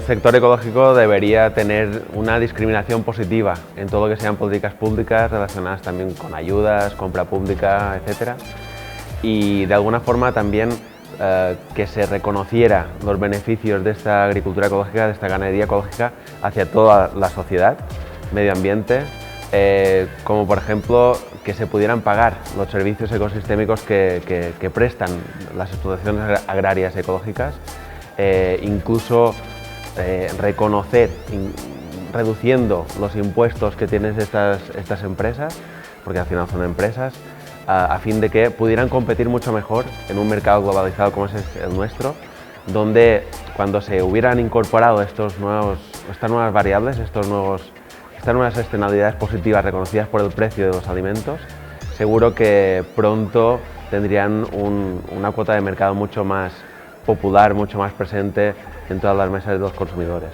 el sector ecológico debería tener una discriminación positiva en todo lo que sean políticas públicas relacionadas también con ayudas, compra pública, etc. Y de alguna forma también que se reconociera los beneficios de esta agricultura ecológica, de esta ganadería ecológica hacia toda la sociedad, medio ambiente, como por ejemplo que se pudieran pagar los servicios ecosistémicos que prestan las explotaciones agrarias ecológicas, incluso reconocer, reduciendo los impuestos que tienen estas empresas, porque al final son empresas, a fin de que pudieran competir mucho mejor en un mercado globalizado como es el nuestro, donde cuando se hubieran incorporado estas nuevas variables, estas nuevas externalidades positivas reconocidas por el precio de los alimentos, seguro que pronto tendrían una cuota de mercado mucho más popular, mucho más presente en todas las mesas de los consumidores.